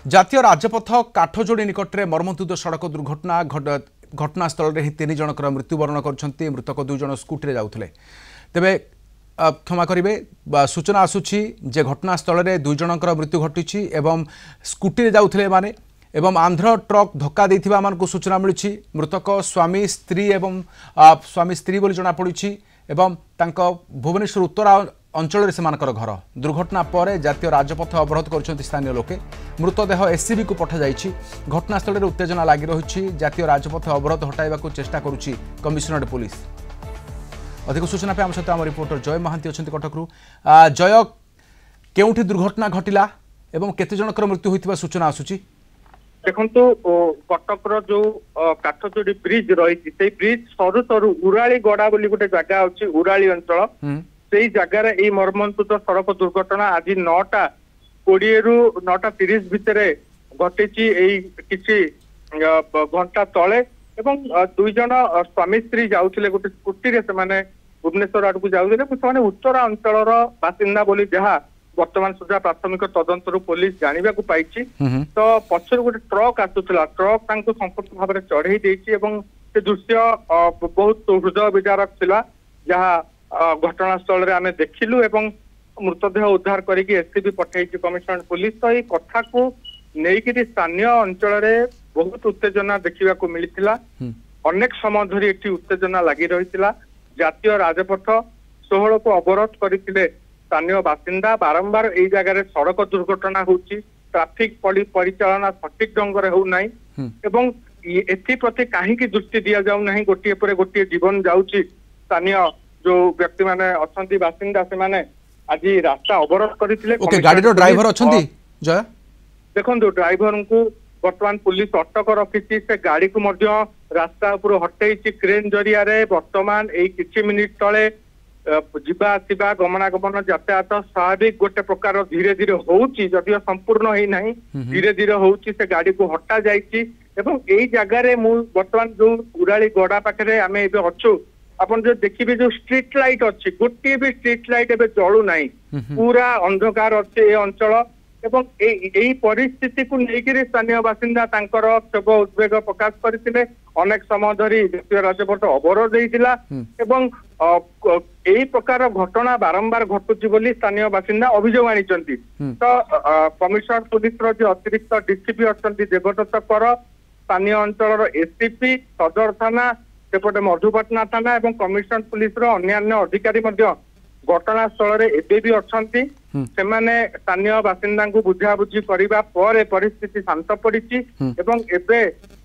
जातीय राजपथ काठजोड़ी निकट में मर्मन्तुद सड़क दुर्घटना घटनास्थल में 3 जनकर मृत्युवरण कर मृतक 2 जन स्कूटी जाऊे तेरे क्षमा करेंगे सूचना आसूची जे घटनास्थल में 2 जनकर मृत्यु घटी स्कूटी जाऊे माने एवं आंध्र ट्रक धक्का देथिबा मानकु सूचना मिली मृतक स्वामी स्त्री बोली जनापड़ी एवं भुवनेश्वर उत्तर अंचल से घर दुर्घटना पर जातीय राजपथ अवरोध कर स्थानीय लोके मृतदेह एससीबी को पठा जाइछि। घटनास्थल में उत्तेजना लगी रही जातीय राजपथ अवरोध हटाइबा चेष्टा करुछि कमिशनरेट पुलिस। अधिक सूचना पे आम सहित आम रिपोर्टर जय महांती अच्छा कटकू। जय केउठी दुर्घटना घटिला एवं केते जनकर मृत्यु होइतिबा सूचना आसुछि? देखो कटकर जो काठजोड़ी ब्रिज रही ब्रिज सरु सरु उराली गड़ा बोली गोटे जगह अच्छी उराली अंचल से जगार यही मर्मन्तुद सड़क दुर्घटना आज 9:20 रु 9:30 भितर घटी किसी घंटा तले एवं 2 जन स्वामी स्त्री जाऊे गोटे स्कूटी से भुवनेश्वर आड़ को जाऊे उत्तर अंचल बासिंदा बोली जहाँ वर्तमान सुधा प्राथमिक तदंतर पुलिस जानवा पाई तो पछर गोटे ट्रक आसूला ट्रक संपूर्ण भाव में चढ़ई से दृश्य बहुत हृदय विदारक थिला जहाँ घटनास्थल आम देखिलु एवं मृतदेह उद्धार करके एससीबी पठाई कमिशनरेट पुलिस। तो ये कथा को लेकिन स्थानीय अंचल बहुत उत्तेजना देखा मिलता अनेक समय धरी एटी उत्तेजना लगी रही जातीय राजपथ 16 को अवरोध करते स्थानीय बासिंदा बारंबार यही जगह सड़क दुर्घटना होची ट्राफिक परिचालना सठिक ढंग से होना एवं एप्रति कहीं दृष्टि दि जाऊ ना गोटे पर गोटे जीवन जाऊँगी स्थानीय जो व्यक्ति माने अच्छा बासिंदा से माने आज रास्ता अवरोध करते गाड़ी ड्राइवर अच्छा जय देखो ड्राइवर को वर्तमान पुलिस अटक रखी से गाड़ी को रास्ता उपर हटई क्रेन जरिया वर्तमान यही किछि मिनिट तले जीवा आसवा गमनागमन यातायात स्वाभाविक गोटे प्रकार धीरे धीरे होउची जदियो संपूर्ण ही नहीं धीरे धीरे होउची से गाड़ी को हटा जाइछि एवं यही जगह मु वर्तमान जो उराली गड़ा पाखे आम एबे अच्छु अपन जो देखिए जो स्ट्रीट लाइट अच्छी गोटे भी स्ट्रीट लाइट एबे जळू नहीं पूरा अंधकार अच्छे ये अंचल एवं यही परिस्थिति को लेकर स्थानीय बासिंदा तांकर क्षोभ उद्वेग प्रकाश करते अनेक समय धरी जातीय राजपथ अवरोध होता एवं यही प्रकार घटना बारंबार घटुची बोली स्थानीय बासिंदा अभियोग आनी तो कमिशनरेट पुलिस जो अतिरिक्त डीसीपी अच्छा देवदत्त कर स्थानीय अंचल एससीपी सदर थाना सेपटे मधुपाटना थाना एवं कमिशनरेट पुलिस अन्य अधिकारी घटनास्थल एबे भी अच्छा स्थानीय बासिंदा को बुझाबुझी करने पर परिस्थिति शांत पड़ी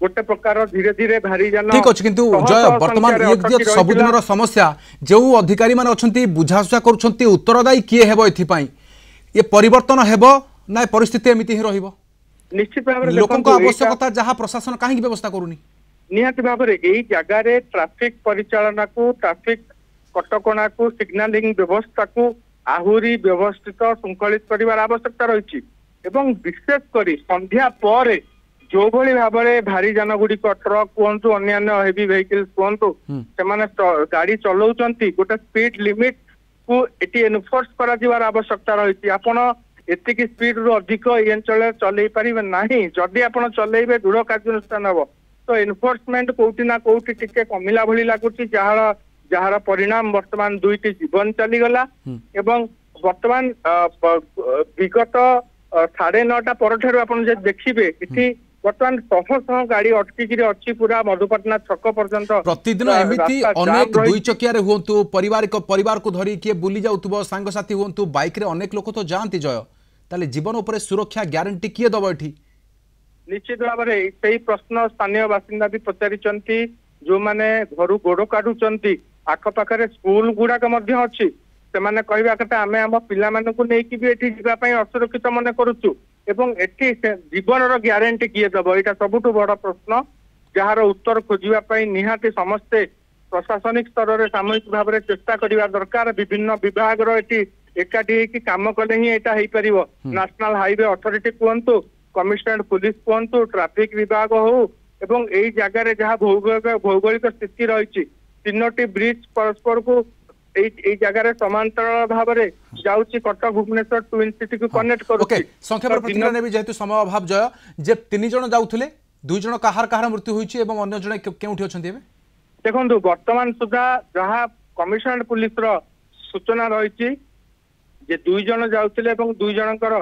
गोटे प्रकार धीरे धीरे भारी जान ठीक अच्छे किंतु जय वर्तमान सबुदिन समस्या जो अधिकारी माने अछंती बुझासुझा करूछंती उत्तरदायी किए हेबो एथिपाई ये परिवर्तन हेबो ना परिस्थिति एमिति ही रहिबो? निश्चित भाव में लोकन को आवश्यकता जहाँ प्रशासन कहीं व्यवस्था करूनी निहाती भाव में यही जगार ट्राफिक परिचालना को ट्राफिक कटकणा को सिग्नालिंग व्यवस्था को आहुरी व्यवस्थित श्रृंखलित कर आवश्यकता रही विशेषकर संध्या पर जो भली भाव में भारी जान गुड़िक ट्रक कहतु अन्य हेवी व्हीकल्स कहतु से गाड़ी चलाउछंती गोटे स्पीड लिमिट को एटी एनफोर्स कर आवश्यकता रही आपण एतिकी स्पीड रु अधिक ये अंचल चलई पारे ना जदि आप चलेबे दृढ़ कार्यानुष्ठान हम तो एनफोर्समेंट कोउटी ना कोउटी टिके कमिला भली लागुची जार परिणाम वर्तमान 2टी जीवन चलीगला एवं वर्तमान विगत 9:30 पर आप देखिए इति वर्तमान शह गाड़ी अटकी अच्छी पूरा मधुपाटना छक पर्यंत प्रतिदिन एमिति अनेक दुई चकिया रे हुंतु परिवार को धरी किए बुली जाउतबो संग साथी हुंतु बाइक रे अनेक लोक तो जानती जय ताले जीवन उपरे सुरक्षा ग्यारंटी किए दबो एठी? निश्चित भाव में सही प्रश्न स्थानीय बासिंदा भी पचारिचंती जो माने घर गोड़ काढुचंती आखपाखे स्कूल गुड़ाक अच्छी से कहवा कथा आम आम पिला नहीं भी एठी जीवाई असुरक्षित मन करुचु एवं एठी जीवन ग्यारंटी किए दब यहाँ सबुठ बड़ प्रश्न जार उत्तर खोजापी निहाती समस्ते प्रशासनिक स्तर में सामूहिक भाव में चेष्टा करने दरकार विभिन्न विभाग एकाठी काम कले ही यहाँ हो पार नेशनल हाईवे अथॉरिटी कहतु कमिशनरेट पुलिस कहतु ट्राफिक विभाग हो एवं यही जगह जहाँ भौगोलिक स्थिति रही 3टी ब्रिज परस्पर को এই জায়গাରେ ସମାନ୍ତରାଳ ଭାବରେ ଯାଉଛି କଟକ ଭୁବନେଶ୍ୱର ଟ୍ୱିନ୍ ସିଟି କୁ କନେକ୍ଟ ओके କରୁଛି। संक्षेप प्रतिक्रिया नेबी जेहेतु समय अभाव जय जे 3 जण जाउथले 2 जण काहार मृत्यु होईची एवं अन्य जण केउठी अछंती एबे देखंतु वर्तमान सुधा जहाँ कमिशनरेट पुलिस रो सूचना रही जे 2 जण जाउथले एवं 2 जनकर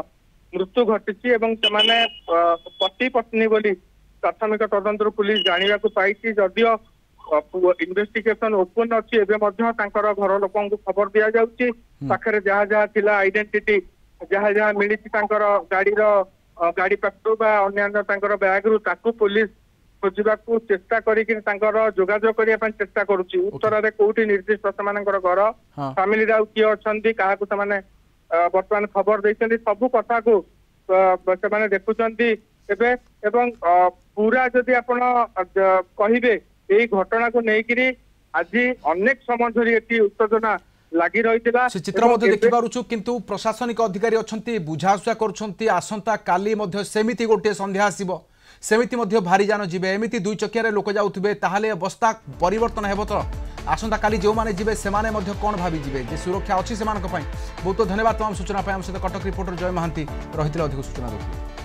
मृत्यु घटिची एवं सेमाने पति पत्नी बोली प्राथमिक तदंतर पुलिस जानिबा को पाइची जदियो इन्वेस्टिगेशन ओपन अच्छी एवं घर लोक खबर दि जाऊँगी पाखे जहाँ जहाँ थिला आइडेंटिटी जहाँ जहाँ मिली गाड़ी पाखु अन्य बैग रु ताकू पुलिस खोजा चेष्टा जोगाजोग करने चेष्टा करुच्ची उत्तर में कौटी निर्दिष्ट से घर फैमिली किए अच्छा क्या बर्तमान खबर देते सबू कथा को से देखुंट एवं पूरा जदि आपण कहे यही घटना को लेकिन आज अनेक समय धरी उत्तेजना लगी रही से चित्र देखि पारुछु किंतु प्रशासनिक अधिकारी अच्छी बुझाशुआ करुछंती आसंता काली मध्य सेमिति गोटे संध्या आसीबो सेमिति मध्य भारी जान जिबे एमिति दुई चकिया लोक जाउथिबे ताहाले अवस्था परिवर्तन हेबो तो आसंता काली जो माने जिबे सेमाने मध्य कोन भाबी जिबे जे सुरक्षा अछि सेमानक पई बहुत धन्यवाद तमाम सूचना पई हम सहित कटक रिपोर्टर जय महांती रहिथिले अधिक सूचना देथिले।